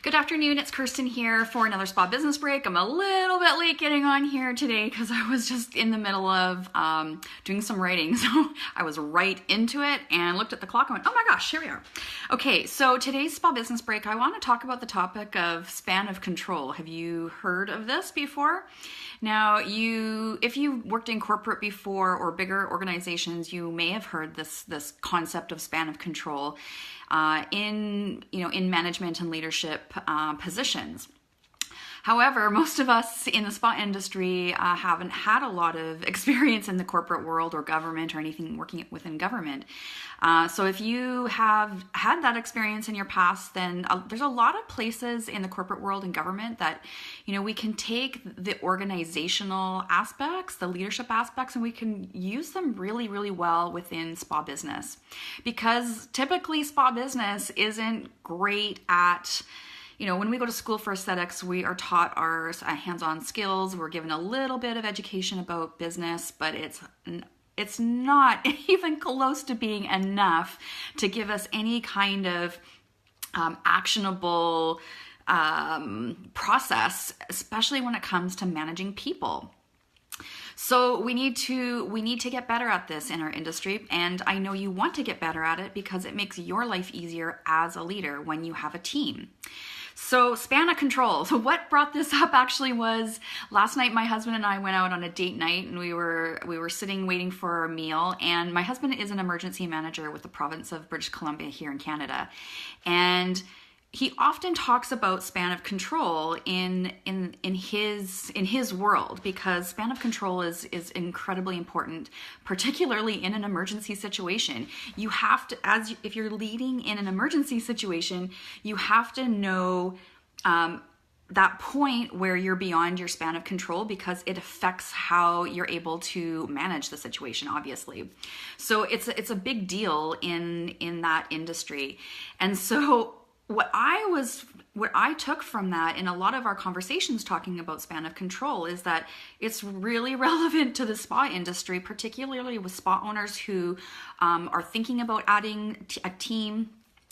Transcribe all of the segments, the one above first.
Good afternoon, it's Kirsten here for another Spa Business Break. I'm a little bit late getting on here today because I was just in the middle of doing some writing. So I was right into it and looked at the clock and went, oh my gosh, here we are. Okay, so today's Spa Business Break, I want to talk about the topic of span of control. Have you heard of this before? Now, if you worked in corporate before or bigger organizations, you may have heard this concept of span of control in management and leadership positions. However, most of us in the spa industry haven't had a lot of experience in the corporate world or government or anything working within government. So if you have had that experience in your past, then there's a lot of places in the corporate world and government that, we can take the organizational aspects, the leadership aspects, and we can use them really, really well within spa business. Because typically spa business isn't great at when we go to school for aesthetics, we are taught our hands-on skills. We're given a little bit of education about business, but it's not even close to being enough to give us any kind of actionable process, especially when it comes to managing people. So we need to get better at this in our industry, and I know you want to get better at it because it makes your life easier as a leader when you have a team. So span of control. So what brought this up actually was last night my husband and I went out on a date night, and we were sitting waiting for our meal, and my husband is an emergency manager with the province of British Columbia here in Canada. And he often talks about span of control in his world, because span of control is incredibly important, particularly in an emergency situation. You have to, if you're leading in an emergency situation, you have to know that point where you're beyond your span of control, because it affects how you're able to manage the situation, obviously. So it's a big deal in that industry. And so what I took from that in a lot of our conversations talking about span of control is that it's really relevant to the spa industry, particularly with spa owners who are thinking about adding a team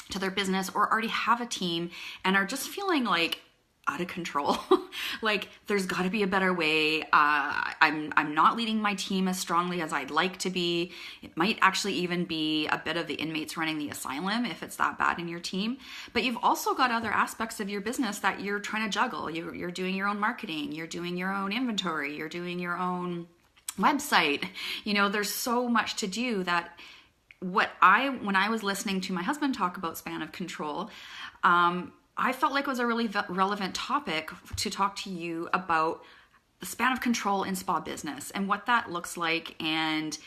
to their business or already have a team and are just feeling like out of control. Like there's got to be a better way. I'm not leading my team as strongly as I'd like to be. It might actually even be a bit of the inmates running the asylum if it's that bad in your team. But you've also got other aspects of your business that you're trying to juggle. You're doing your own marketing. You're doing your own inventory. You're doing your own website. There's so much to do that when I was listening to my husband talk about span of control, I felt like it was a really relevant topic to talk to you about the span of control in spa business and what that looks like, and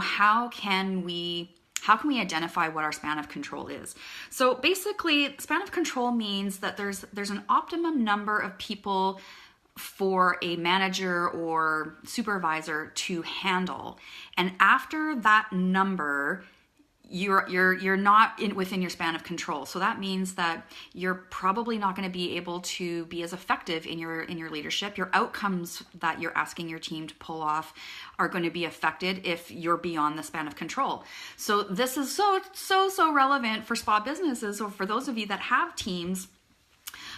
how can we identify what our span of control is. So basically, span of control means that there's an optimum number of people for a manager or supervisor to handle, and after that number, you're not within your span of control. So that means that you're probably not going to be able to be as effective in your leadership. Your outcomes that you're asking your team to pull off are going to be affected if you're beyond the span of control. So this is so relevant for spa businesses. So for those of you that have teams,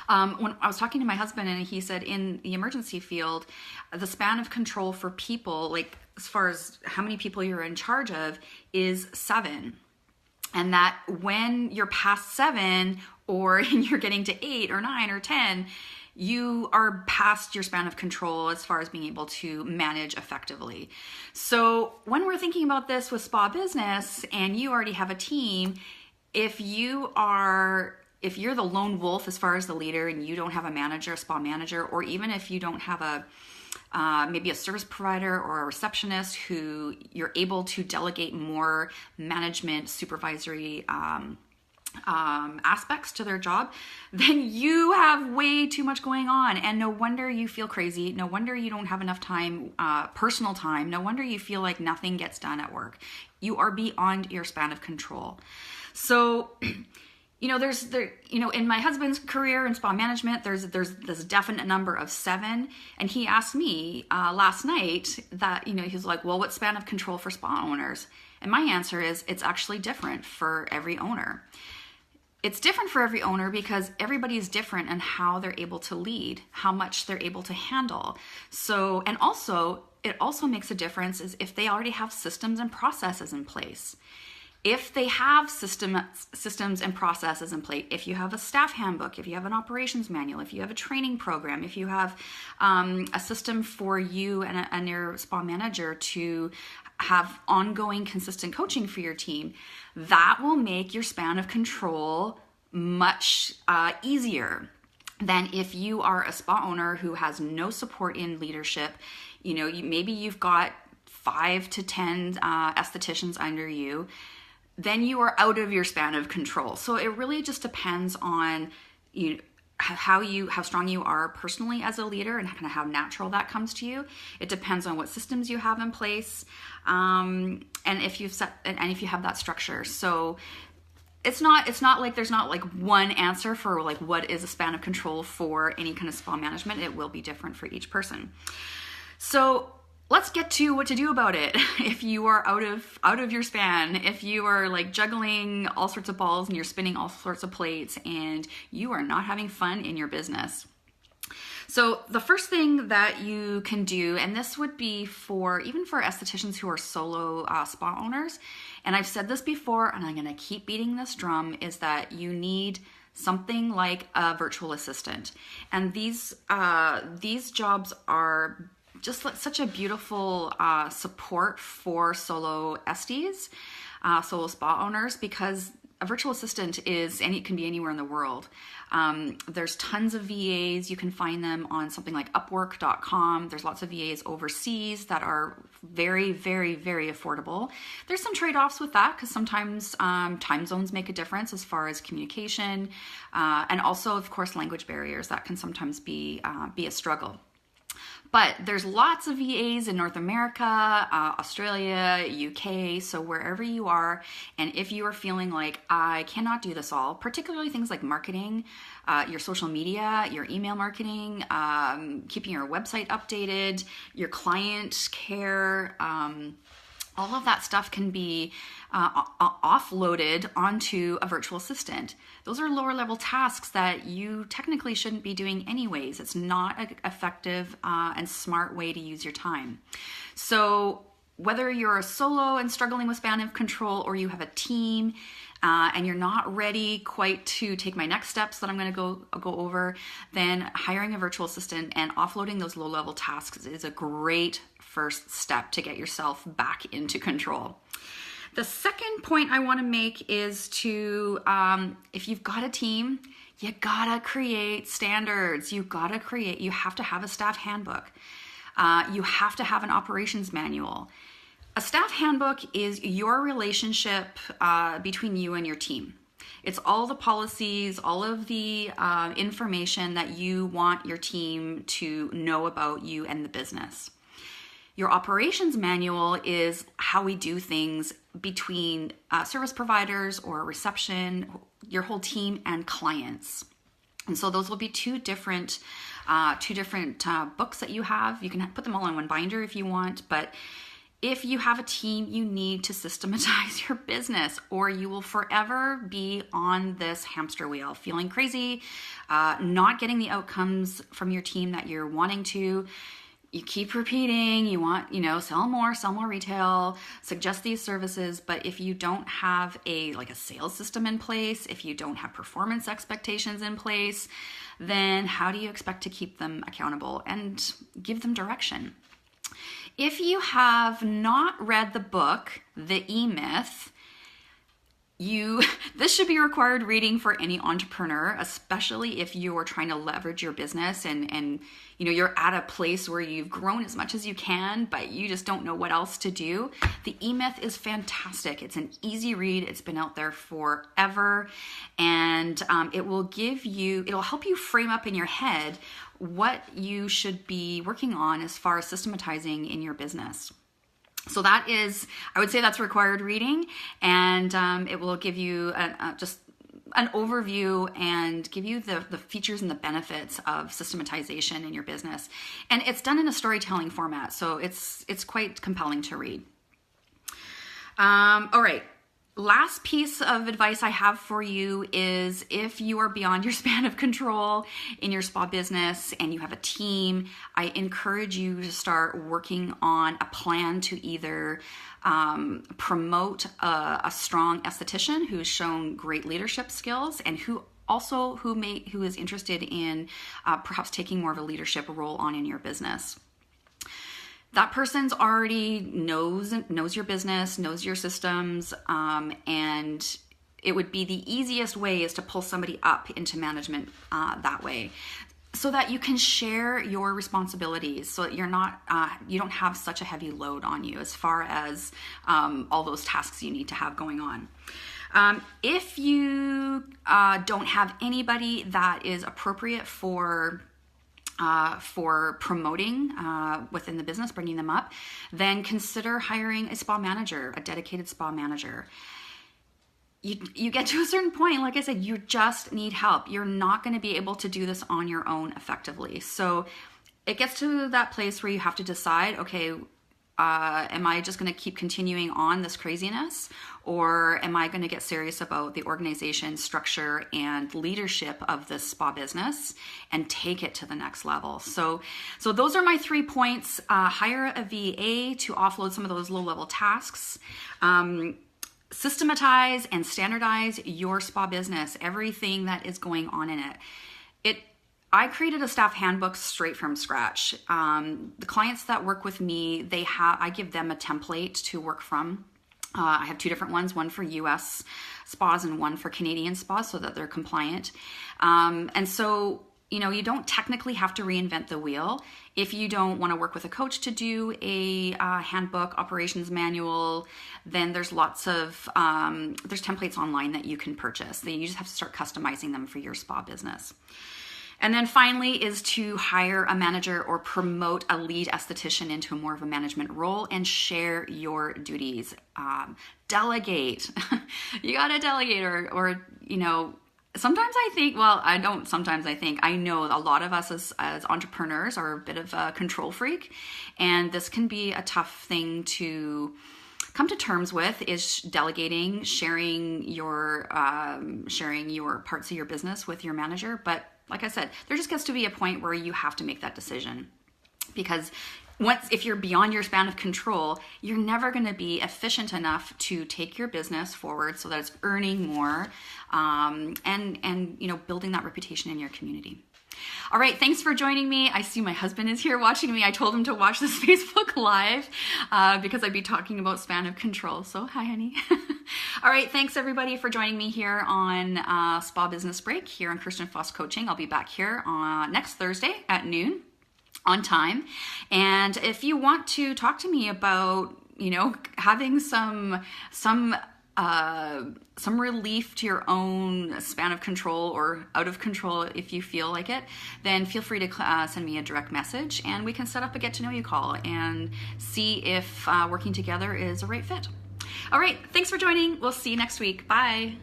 when I was talking to my husband, and he said in the emergency field, the span of control for people, like as far as how many people you're in charge of, is 7. And that when you're past 7 or you're getting to 8 or 9 or 10, you are past your span of control as far as being able to manage effectively. So when we're thinking about this with spa business and you already have a team, if you're the lone wolf as far as the leader and you don't have a manager, a spa manager, or even if you don't have maybe a service provider or a receptionist who you're able to delegate more management, supervisory aspects to their job, then you have way too much going on. And no wonder you feel crazy. No wonder you don't have enough time, personal time. No wonder you feel like nothing gets done at work. You are beyond your span of control. So in my husband's career in spa management, there's this definite number of 7. And he asked me last night that, he was like, well, what's span of control for spa owners? And my answer is, it's actually different for every owner. It's different for every owner because everybody is different in how they're able to lead, how much they're able to handle. So, and also, it also makes a difference is if they already have systems and processes in place. If they have systems and processes in place, if you have a staff handbook, if you have an operations manual, if you have a training program, if you have a system for you and your spa manager to have ongoing consistent coaching for your team, that will make your span of control much easier than if you are a spa owner who has no support in leadership. Maybe you've got 5 to 10 estheticians under you, then you are out of your span of control. So it really just depends on how strong you are personally as a leader and kind of how natural that comes to you. It depends on what systems you have in place, and if you have that structure. So it's not like there's not like one answer for like what is a span of control for any kind of spa management. It will be different for each person. So let's get to what to do about it. If you are out of your span, if you are like juggling all sorts of balls and you're spinning all sorts of plates and you are not having fun in your business. So the first thing that you can do, and this would be even for estheticians who are solo spa owners, and I've said this before and I'm going to keep beating this drum, is that you need something like a virtual assistant. And these jobs are just such a beautiful support for solo esties, solo spa owners, because a virtual assistant can be anywhere in the world. There's tons of VAs. You can find them on something like Upwork.com. There's lots of VAs overseas that are very, very, very affordable. There's some trade-offs with that because sometimes time zones make a difference as far as communication, and also, of course, language barriers that can sometimes be a struggle. But there's lots of VAs in North America, Australia, UK, so wherever you are, and if you are feeling like, I cannot do this all, particularly things like marketing, your social media, your email marketing, keeping your website updated, your client care, all of that stuff can be offloaded onto a virtual assistant. Those are lower level tasks that you technically shouldn't be doing anyways. It's not an effective and smart way to use your time. So whether you're a solo and struggling with span of control, or you have a team and you're not ready quite to take my next steps that I'm going to go over, then hiring a virtual assistant and offloading those low level tasks is a great first step to get yourself back into control. The second point I want to make is to, if you've got a team, you gotta create standards. You have to have a staff handbook. You have to have an operations manual. A staff handbook is your relationship between you and your team. It's all the policies, all of the information that you want your team to know about you and the business. Your operations manual is how we do things between service providers or reception, your whole team, and clients. And so those will be two different books that you have. You can put them all in one binder if you want, but if you have a team, you need to systematize your business, or you will forever be on this hamster wheel, feeling crazy, not getting the outcomes from your team that you're wanting to. You keep repeating, you want, sell more retail, suggest these services. But if you don't have a sales system in place, if you don't have performance expectations in place, then how do you expect to keep them accountable and give them direction? If you have not read the book, The E-Myth, this should be required reading for any entrepreneur, especially if you are trying to leverage your business and you're at a place where you've grown as much as you can, but you just don't know what else to do. The E-Myth is fantastic. It's an easy read. It's been out there forever, and it'll help you frame up in your head what you should be working on as far as systematizing in your business. So I would say that's required reading, and it will give you just an overview and give you the features and the benefits of systematization in your business. And it's done in a storytelling format, so it's quite compelling to read. All right. Last piece of advice I have for you is if you are beyond your span of control in your spa business and you have a team, I encourage you to start working on a plan to either promote a strong esthetician who's shown great leadership skills and who is interested in perhaps taking more of a leadership role on in your business. That person's already knows your business, knows your systems, and it would be the easiest way is to pull somebody up into management that way, so that you can share your responsibilities, so that you're not you don't have such a heavy load on you as far as all those tasks you need to have going on. If you don't have anybody that is appropriate for promoting within the business, bringing them up, then consider hiring a spa manager, a dedicated spa manager. You get to a certain point, like I said, you just need help. You're not going to be able to do this on your own effectively. So it gets to that place where you have to decide, okay, am I just going to keep continuing on this craziness, or am I going to get serious about the organization, structure, and leadership of this spa business and take it to the next level? So those are my 3 points. Hire a VA to offload some of those low-level tasks. Systematize and standardize your spa business, everything that is going on in it. I created a staff handbook straight from scratch. The clients that work with me, I give them a template to work from. I have 2 different ones, one for US spas and one for Canadian spas, so that they're compliant. And so, you don't technically have to reinvent the wheel. If you don't want to work with a coach to do a handbook, operations manual, then there's lots of, there's templates online that you can purchase. You just have to start customizing them for your spa business. And then finally is to hire a manager or promote a lead esthetician into more of a management role and share your duties. Delegate. You got to delegate or sometimes I think, I know a lot of us as entrepreneurs are a bit of a control freak, and this can be a tough thing to come to terms with, is delegating, sharing your parts of your business with your manager. But like I said, there just gets to be a point where you have to make that decision, because if you're beyond your span of control, you're never going to be efficient enough to take your business forward so that it's earning more, and building that reputation in your community. All right, thanks for joining me. I see my husband is here watching me. I told him to watch this Facebook Live because I'd be talking about span of control. So hi, honey. All right, thanks everybody for joining me here on Spa Business Break here on Kirsten Foss Coaching. I'll be back here on next Thursday at noon on time. And if you want to talk to me about, having some relief to your own span of control or out of control if you feel like it, then feel free to send me a direct message and we can set up a get to know you call and see if working together is a right fit. All right, thanks for joining. We'll see you next week. Bye.